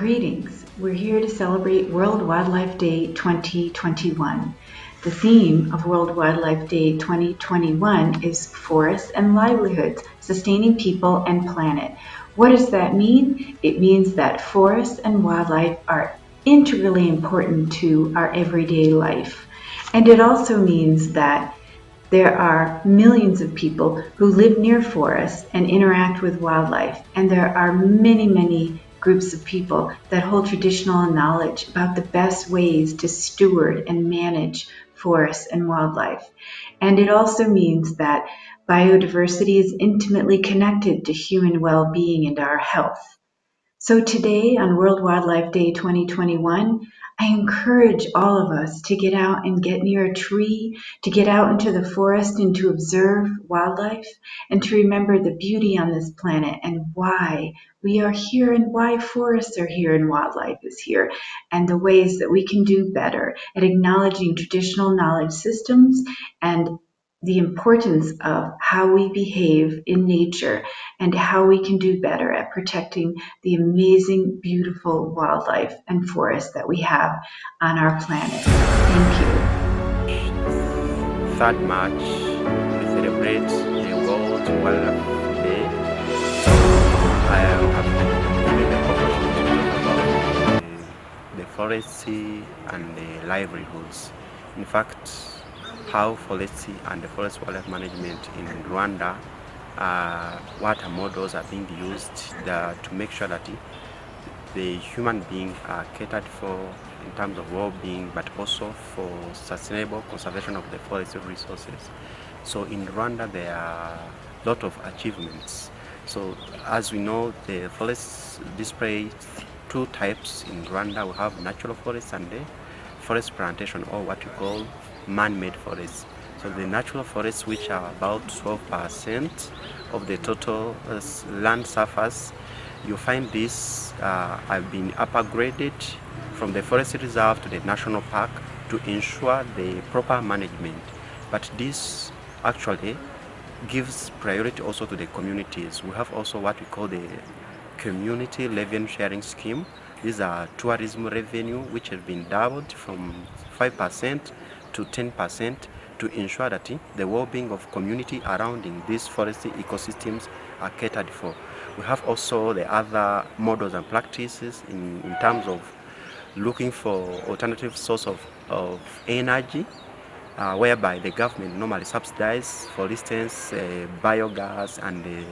Greetings! We're here to celebrate World Wildlife Day 2021. The theme of World Wildlife Day 2021 is Forests and Livelihoods, Sustaining People and Planet. What does that mean? It means that forests and wildlife are integrally important to our everyday life. And it also means that there are millions of people who live near forests and interact with wildlife, and there are many groups of people that hold traditional knowledge about the best ways to steward and manage forests and wildlife. And it also means that biodiversity is intimately connected to human well-being and our health. So today, on World Wildlife Day 2021, I encourage all of us to get out and get near a tree, to get out into the forest and to observe wildlife, and to remember the beauty on this planet and why we are here and why forests are here and wildlife is here, and the ways that we can do better at acknowledging traditional knowledge systems and the importance of how we behave in nature and how we can do better at protecting the amazing, beautiful wildlife and forests that we have on our planet. Thank you. 3rd March, we celebrate the World Wildlife Day. I am given the opportunity to talk about the forestry and the livelihoods. In fact, how forestry and the forest wildlife management in Rwanda, water models are being used to make sure that the human beings are catered for in terms of well-being, but also for sustainable conservation of the forest resources. So in Rwanda, there are a lot of achievements. So as we know, the forests display two types in Rwanda. We have natural forests and the forest plantation, or what we call man-made forests. So the natural forests, which are about 12% of the total land surface, you find these have been upgraded from the forest reserve to the national park to ensure the proper management. But this actually gives priority also to the communities. We have also what we call the community revenue sharing scheme. These are tourism revenue, which has been doubled from 5% to 10% to ensure that the well-being of community surrounding these forestry ecosystems are catered for. We have also the other models and practices in terms of looking for alternative source of energy, whereby the government normally subsidizes, for instance, biogas and the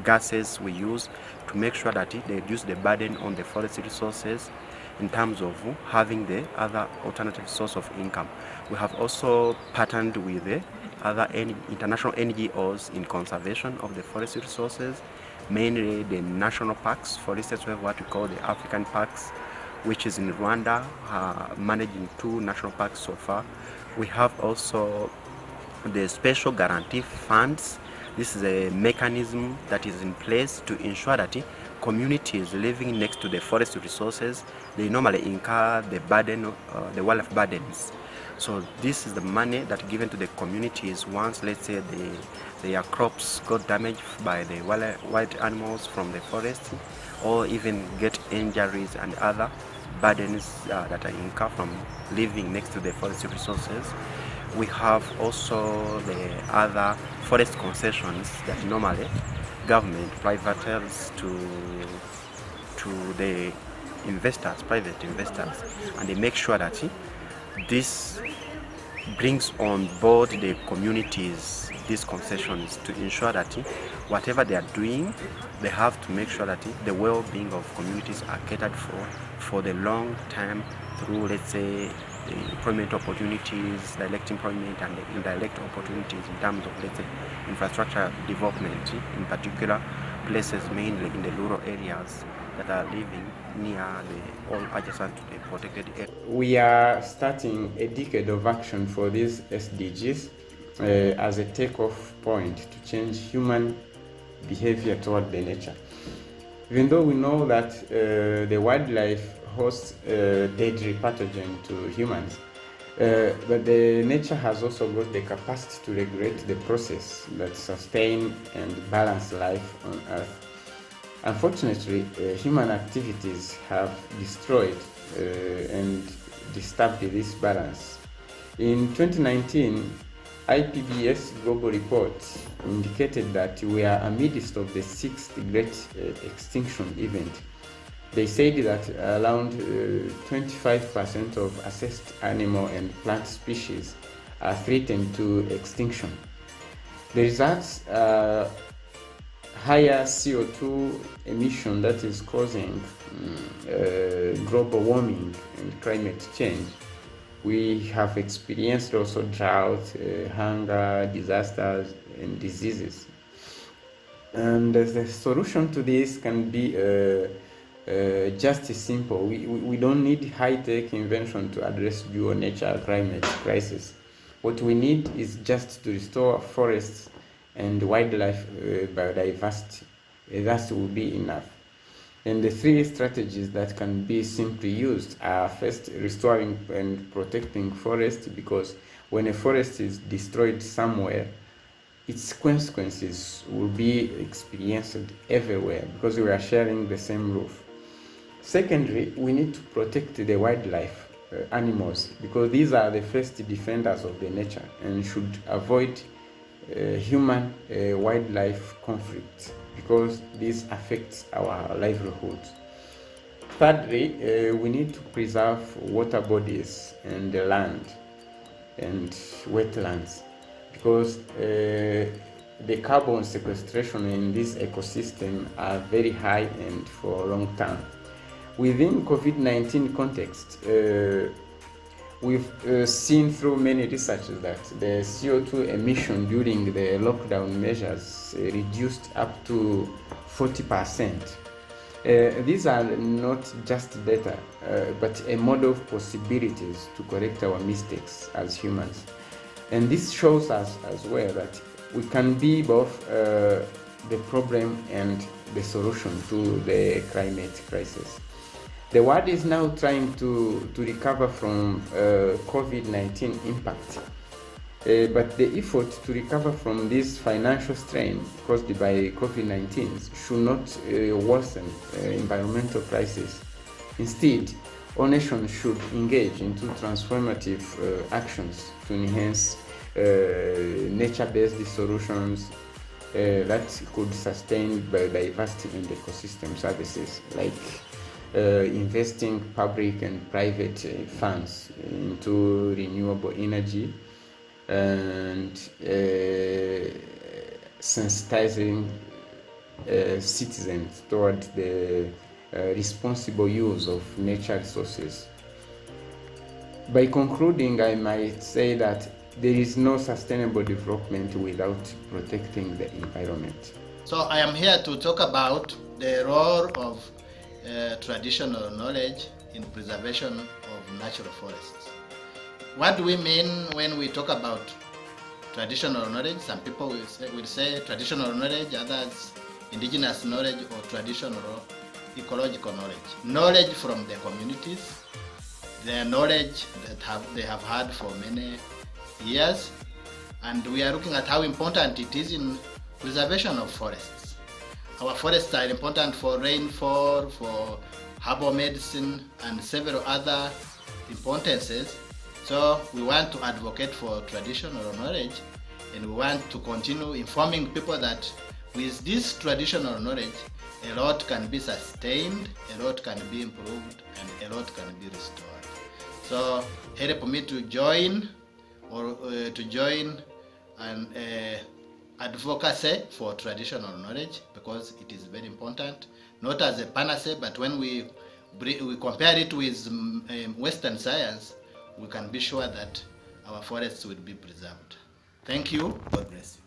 gases we use to make sure that they reduce the burden on the forest resources in terms of having the other alternative source of income. We have also partnered with the other international NGOs in conservation of the forest resources, mainly the national parks. For instance, we have what we call the African parks, which is in Rwanda, managing 2 national parks so far. We have also the special guarantee funds. This is a mechanism that is in place to ensure that communities living next to the forest resources, they normally incur the burden, the wildlife burdens. So this is the money that given to the communities once, let's say, their crops got damaged by the wild animals from the forest, or even get injuries and other burdens that are incurred from living next to the forest resources. We have also the other forest concessions that normally government privatize to the investors, private investors, and they make sure that this brings on board the communities these concessions to ensure that whatever they are doing, they have to make sure that the well-being of communities are catered for the long term through, let's say, the employment opportunities, direct employment and the indirect opportunities in terms of, let's say, infrastructure development, in particular places mainly in the rural areas that are living near the all adjacent to the protected area. We are starting a decade of action for these SDGs as a takeoff point to change human behavior toward the nature. Even though we know that the wildlife hosts deadly pathogen to humans, but the nature has also got the capacity to regulate the process that sustain and balance life on Earth. Unfortunately, human activities have destroyed and disturbed this balance. In 2019, IPBS Global Report indicated that we are amidst of the sixth great extinction event. They said that around 25% of assessed animal and plant species are threatened to extinction. The results are higher CO2 emission that is causing global warming and climate change. We have experienced also drought, hunger, disasters, and diseases. And the solution to this can be just simple. We don't need high-tech invention to address nature climate crisis. What we need is just to restore forests and wildlife biodiversity. That will be enough. And the three strategies that can be simply used are first, restoring and protecting forests, because when a forest is destroyed somewhere, its consequences will be experienced everywhere because we are sharing the same roof. Secondly, we need to protect the wildlife, animals, because these are the first defenders of the nature and should avoid human wildlife conflict, because this affects our livelihoods. Thirdly, we need to preserve water bodies and the land and wetlands, because the carbon sequestration in this ecosystem are very high and for a long time. Within COVID-19 context, we've seen through many researches that the CO2 emission during the lockdown measures reduced up to 40%. These are not just data, but a model of possibilities to correct our mistakes as humans. And this shows us as well that we can be both the problem and the solution to the climate crisis. The world is now trying to recover from COVID-19 impact, but the effort to recover from this financial strain caused by COVID-19 should not worsen environmental crisis. Instead, all nations should engage into transformative actions to enhance nature-based solutions that could sustain biodiversity and ecosystem services, like investing public and private funds into renewable energy and sensitizing citizens toward the responsible use of nature resources. By concluding, I might say that there is no sustainable development without protecting the environment. So I am here to talk about the role of traditional knowledge in preservation of natural forests. What do we mean when we talk about traditional knowledge? Some people will say traditional knowledge, others indigenous knowledge, or traditional ecological knowledge. Knowledge from the communities, their knowledge that they have had for many years, and we are looking at how important it is in preservation of forests. Our forests are important for rainfall, for herbal medicine, and several other importances. So we want to advocate for traditional knowledge, and we want to continue informing people that with this traditional knowledge, a lot can be sustained, a lot can be improved, and a lot can be restored. So help me to join an advocacy for traditional knowledge, because it is very important, not as a panacea, but when we compare it with Western science, we can be sure that our forests will be preserved. Thank you. God bless you.